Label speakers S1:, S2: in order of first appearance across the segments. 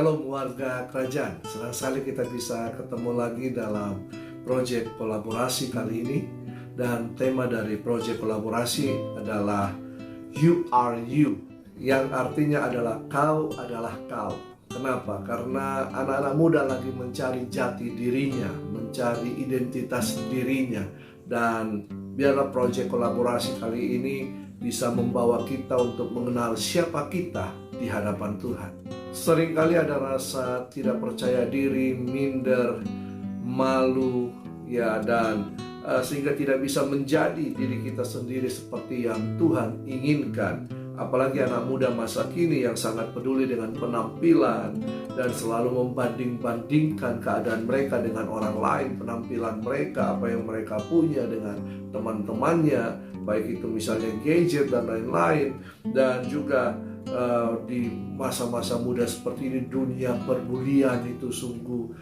S1: Shalom warga kerajaan, senang sekali kita bisa ketemu lagi dalam proyek kolaborasi kali ini. Dan tema dari proyek kolaborasi adalah You are you, yang artinya adalah kau adalah kau. Kenapa? Karena anak-anak muda lagi mencari jati dirinya, mencari identitas dirinya. Dan biarlah proyek kolaborasi kali ini bisa membawa kita untuk mengenal siapa kita di hadapan Tuhan. Seringkali ada rasa tidak percaya diri, minder, malu, dan sehingga tidak bisa menjadi diri kita sendiri seperti yang Tuhan inginkan. Apalagi anak muda masa kini yang sangat peduli dengan penampilan dan selalu membanding-bandingkan keadaan mereka dengan orang lain, penampilan mereka, apa yang mereka punya dengan teman-temannya, baik itu misalnya gadget dan lain-lain. Dan juga di masa-masa muda seperti ini, dunia perbulian itu sungguh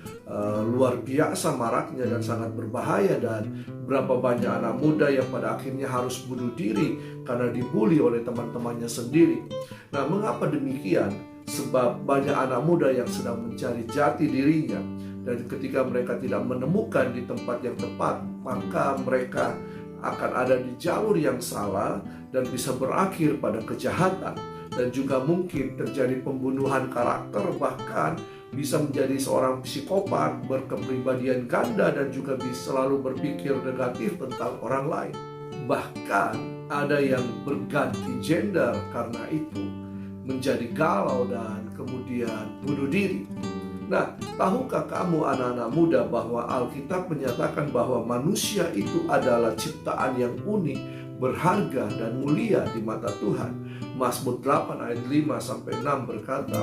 S1: luar biasa maraknya dan sangat berbahaya. Dan berapa banyak anak muda yang pada akhirnya harus bunuh diri karena dibully oleh teman-temannya sendiri. Nah, mengapa demikian? Sebab banyak anak muda yang sedang mencari jati dirinya, dan ketika mereka tidak menemukan di tempat yang tepat, maka mereka akan ada di jalur yang salah dan bisa berakhir pada kejahatan. Dan juga mungkin terjadi pembunuhan karakter, bahkan bisa menjadi seorang psikopat, berkepribadian ganda, dan juga bisa selalu berpikir negatif tentang orang lain. Bahkan ada yang berganti gender karena itu, menjadi galau dan kemudian bunuh diri. Nah, tahukah kamu anak-anak muda bahwa Alkitab menyatakan bahwa manusia itu adalah ciptaan yang unik, berharga dan mulia di mata Tuhan. Mazmur 8 ayat 5-6 berkata,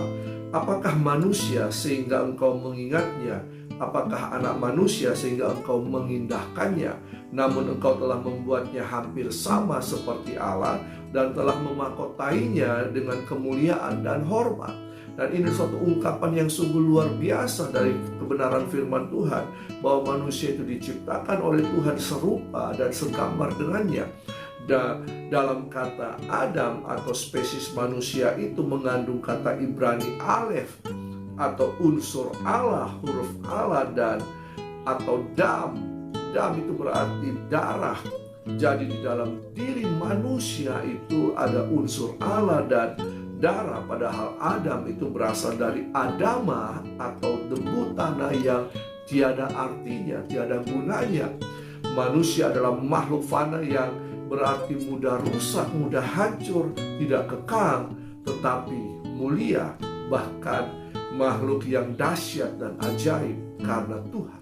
S1: apakah manusia sehingga engkau mengingatnya? Apakah anak manusia sehingga engkau mengindahkannya? Namun engkau telah membuatnya hampir sama seperti Allah dan telah memahkotainya dengan kemuliaan dan hormat. Dan ini suatu ungkapan yang sungguh luar biasa dari kebenaran firman Tuhan, bahwa manusia itu diciptakan oleh Tuhan serupa dan segambar dengannya. Dalam kata Adam atau spesies manusia itu mengandung kata Ibrani alef atau unsur Allah, huruf Allah, dan atau dam. Dam itu berarti darah. Jadi di dalam diri manusia itu ada unsur Allah dan darah, padahal Adam itu berasal dari Adamah atau debu tanah yang tiada artinya, tiada gunanya. Manusia adalah makhluk fana yang berarti mudah rusak, mudah hancur, tidak kekal, tetapi mulia, bahkan makhluk yang dahsyat dan ajaib karena Tuhan.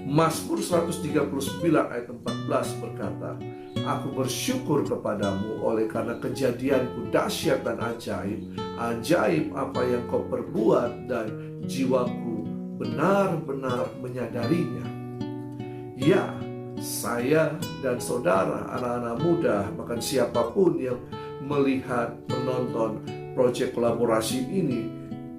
S1: Mazmur 139 ayat 14 berkata, aku bersyukur kepadamu oleh karena kejadianku dahsyat dan ajaib. Ajaib apa yang kau perbuat dan jiwaku benar-benar menyadarinya. Ya, saya dan saudara, anak-anak muda, bahkan siapapun yang melihat, menonton proyek kolaborasi ini,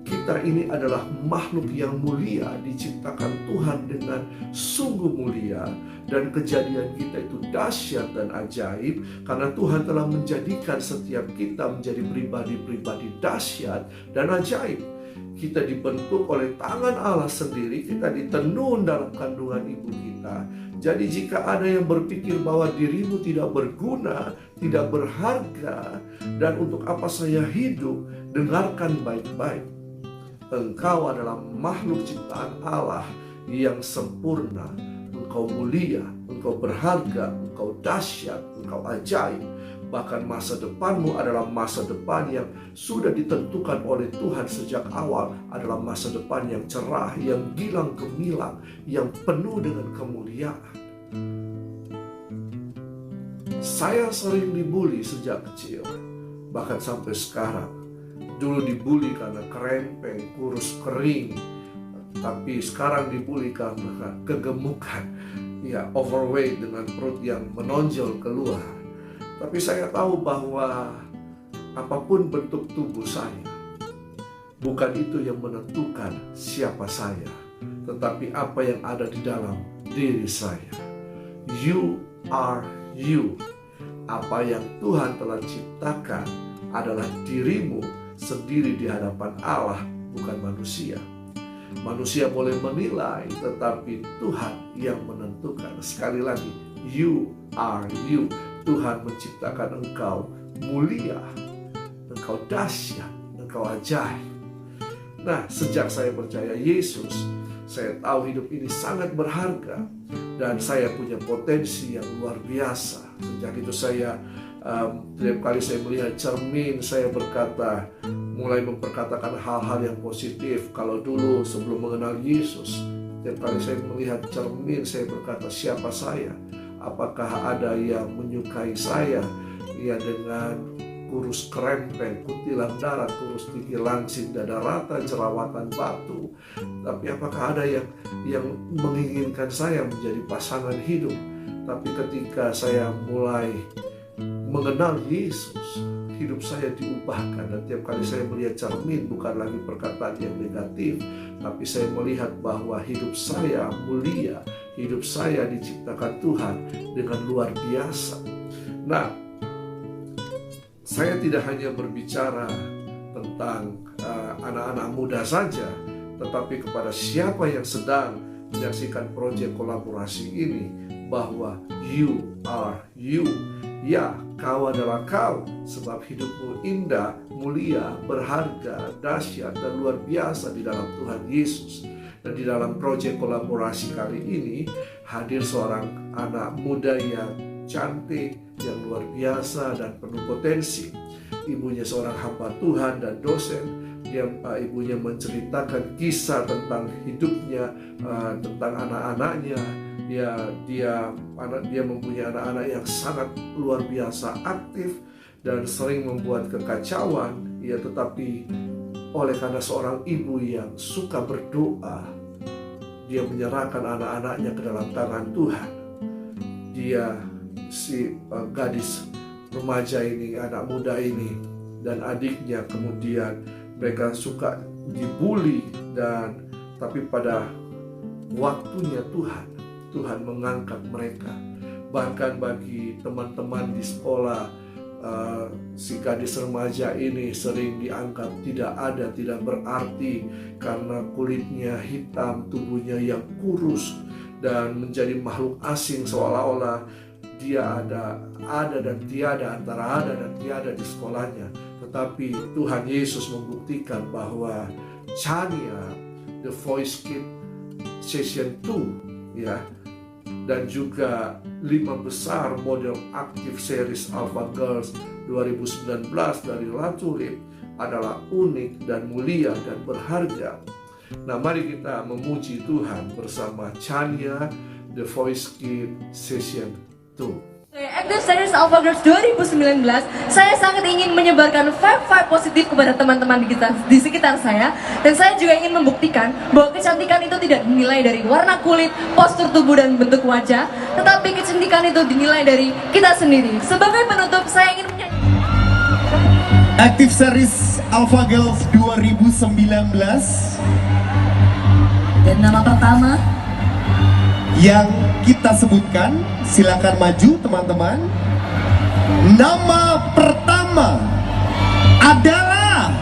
S1: kita ini adalah makhluk yang mulia, diciptakan Tuhan dengan sungguh mulia. Dan kejadian kita itu dahsyat dan ajaib karena Tuhan telah menjadikan setiap kita menjadi pribadi-pribadi dahsyat dan ajaib. Kita dibentuk oleh tangan Allah sendiri, kita ditenun dalam kandungan ibu kita. Jadi jika ada yang berpikir bahwa dirimu tidak berguna, tidak berharga, dan untuk apa saya hidup, dengarkan baik-baik. Engkau adalah makhluk ciptaan Allah yang sempurna. Engkau mulia, engkau berharga, engkau dahsyat, engkau ajaib. Bahkan masa depanmu adalah masa depan yang sudah ditentukan oleh Tuhan sejak awal, adalah masa depan yang cerah, yang gilang gemilang, yang penuh dengan kemuliaan. Saya sering dibully sejak kecil, bahkan sampai sekarang. Dulu dibully karena kerempeng, kurus kering, tapi sekarang dibully karena kegemukan, overweight dengan perut yang menonjol keluar. Tapi saya tahu bahwa apapun bentuk tubuh saya, bukan itu yang menentukan siapa saya, tetapi apa yang ada di dalam diri saya. You are you. Apa yang Tuhan telah ciptakan adalah dirimu sendiri di hadapan Allah bukan manusia. Manusia boleh menilai, tetapi Tuhan yang menentukan. Sekali lagi, you are you. Tuhan menciptakan engkau mulia, engkau dahsyat, engkau ajaib. Nah, sejak saya percaya Yesus, saya tahu hidup ini sangat berharga dan saya punya potensi yang luar biasa. Sejak itu saya setiap kali saya melihat cermin, saya mulai memperkatakan hal-hal yang positif. Kalau dulu sebelum mengenal Yesus, setiap kali saya melihat cermin, saya berkata, siapa saya? Apakah ada yang menyukai saya? Ya, dengan kurus kerempeng, kutilan darah, kurus tinggi langsing, dada rata, jerawatan batu. Tapi apakah ada yang menginginkan saya menjadi pasangan hidup? Tapi ketika saya mulai mengenal Yesus, hidup saya diubahkan. Dan tiap kali saya melihat cermin, bukan lagi perkataan yang negatif, tapi saya melihat bahwa hidup saya mulia, hidup saya diciptakan Tuhan dengan luar biasa. Nah, saya tidak hanya berbicara tentang anak-anak muda saja, tetapi kepada siapa yang sedang menyaksikan proyek kolaborasi ini, bahwa you are you. Ya, kau adalah kau, sebab hidupmu indah, mulia, berharga, dahsyat, dan luar biasa di dalam Tuhan Yesus. Dan di dalam proyek kolaborasi kali ini, hadir seorang anak muda yang cantik, yang luar biasa dan penuh potensi. Ibunya seorang hamba Tuhan dan dosen. Ibunya menceritakan kisah tentang hidupnya, tentang anak-anaknya. Ya, dia mempunyai anak-anak yang sangat luar biasa aktif dan sering membuat kekacauan. Ya, tetapi oleh karena seorang ibu yang suka berdoa, dia menyerahkan anak-anaknya ke dalam tangan Tuhan. Gadis remaja ini, anak muda ini, dan adiknya kemudian mereka suka dibully, tapi pada waktunya Tuhan mengangkat mereka. Bahkan bagi teman-teman di sekolah, si gadis remaja ini sering dianggap tidak berarti karena kulitnya hitam, tubuhnya yang kurus, dan menjadi makhluk asing, seolah-olah dia ada dan tiada, antara ada dan tiada di sekolahnya. Tetapi Tuhan Yesus membuktikan bahwa Chania, The Voice Kids Session 2, ya, dan juga 5 besar model aktif series Alpha Girls 2019 dari La Tulip adalah unik dan mulia dan berharga. Nah, mari kita memuji Tuhan bersama Chania, The Voice Kids Session 2.
S2: Active Series Alpha Girls 2019, saya sangat ingin menyebarkan vibe positif kepada teman-teman di sekitar saya. Dan saya juga ingin membuktikan bahwa kecantikan itu tidak dinilai dari warna kulit, postur tubuh, dan bentuk wajah, tetapi kecantikan itu dinilai dari kita sendiri. Sebagai penutup, saya ingin menyanyikan
S3: Active Series Alpha Girls 2019.
S2: Dan nama pertama
S3: yang kita sebutkan, silakan maju teman-teman. Nama pertama adalah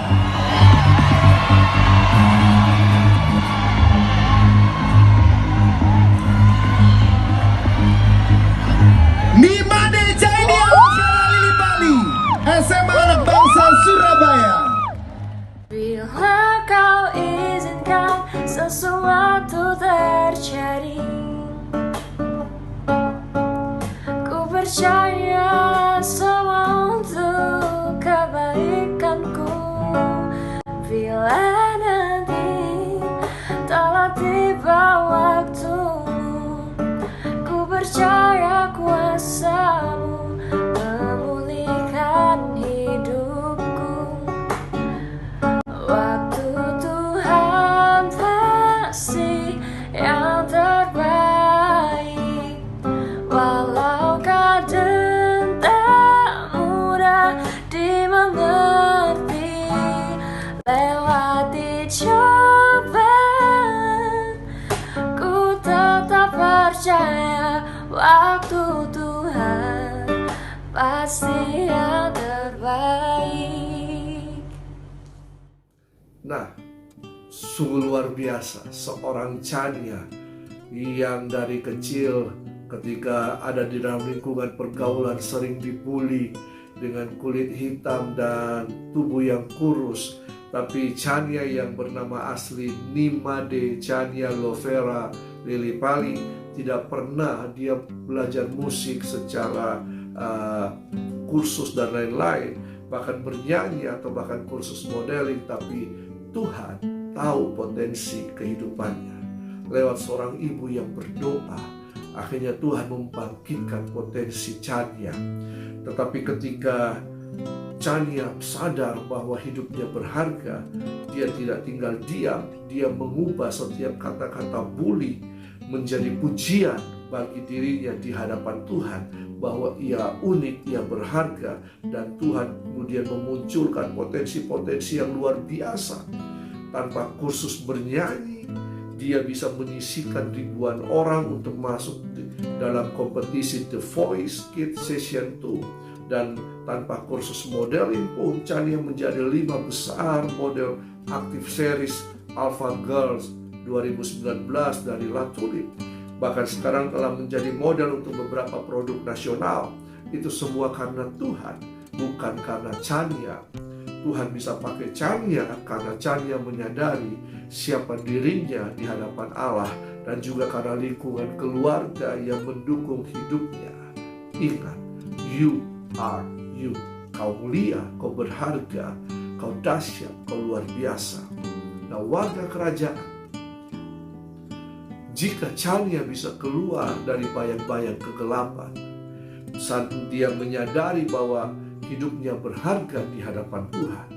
S3: Nimade Jaini Alvara Lili Bali, SMA Anak Bangsa Surabaya.
S4: Bila kau izinkan sesuatu terjadi, percaya semua untuk kebaikanku. Bila nanti telah tiba waktumu, ku percaya kuasamu memulihkan hidupku. Waktu Tuhan pasti yang terbaik, walau kadang
S1: Sungguh luar biasa, seorang Chania yang dari kecil ketika ada di dalam lingkungan pergaulan sering dibully dengan kulit hitam dan tubuh yang kurus. Tapi Chania yang bernama asli Nimade Chania Lovera Lilipali tidak pernah dia belajar musik secara kursus dan lain-lain, bahkan bernyanyi atau bahkan kursus modeling. Tapi Tuhan tahu potensi kehidupannya. Lewat seorang ibu yang berdoa, akhirnya Tuhan membangkitkan potensi Chania. Tetapi ketika Chania sadar bahwa hidupnya berharga, dia tidak tinggal diam. Dia mengubah setiap kata-kata bully menjadi pujian bagi dirinya di hadapan Tuhan, bahwa ia unik, ia berharga, dan Tuhan kemudian memunculkan potensi-potensi yang luar biasa. Tanpa kursus bernyanyi, dia bisa menyisihkan ribuan orang untuk masuk dalam kompetisi The Voice Kids Session 2. Dan tanpa kursus modeling pun, Chania menjadi 5 besar model aktif series Alpha Girls 2019 dari La Tulip. Bahkan sekarang telah menjadi model untuk beberapa produk nasional. Itu semua karena Tuhan, bukan karena Chania. Tuhan bisa pakai Chania karena Chania menyadari siapa dirinya di hadapan Allah, dan juga karena lingkungan keluarga yang mendukung hidupnya. Ingat, you are you. Kau mulia, kau berharga, kau dahsyat, kau luar biasa. Nah, warga kerajaan, jika Chania bisa keluar dari bayang-bayang kegelapan, saat dia menyadari bahwa hidupnya berharga di hadapan Tuhan,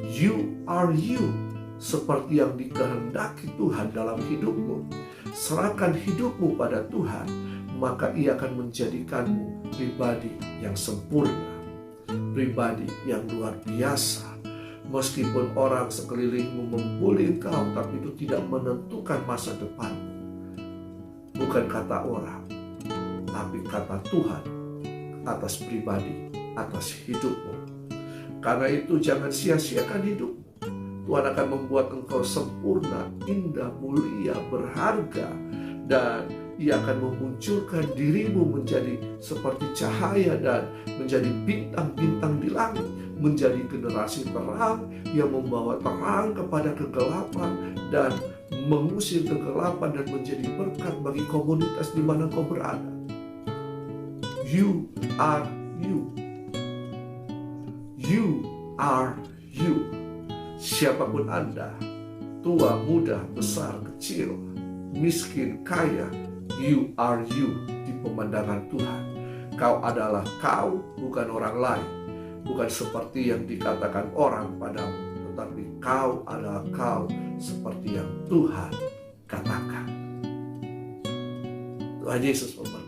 S1: you are you, seperti yang dikehendaki Tuhan dalam hidupmu. Serahkan hidupmu pada Tuhan, maka Ia akan menjadikanmu pribadi yang sempurna, pribadi yang luar biasa. Meskipun orang sekelilingmu membuli engkau, tapi itu tidak menentukan masa depanmu. Bukan kata orang, tapi kata Tuhan atas pribadi, atas hidupmu. Karena itu jangan sia-siakan hidupmu. Tuhan akan membuat engkau sempurna, indah, mulia, berharga, dan Ia akan memunculkan dirimu menjadi seperti cahaya dan menjadi bintang-bintang di langit, menjadi generasi terang yang membawa terang kepada kegelapan dan mengusir kegelapan, dan menjadi berkat bagi komunitas di mana kau berada. You are you. You are you. Siapapun Anda, tua, muda, besar, kecil, miskin, kaya, you are you di pemandangan Tuhan. Kau adalah kau, bukan orang lain. Bukan seperti yang dikatakan orang padamu, tetapi kau adalah kau seperti yang Tuhan katakan. Tuhan Yesus memberkati.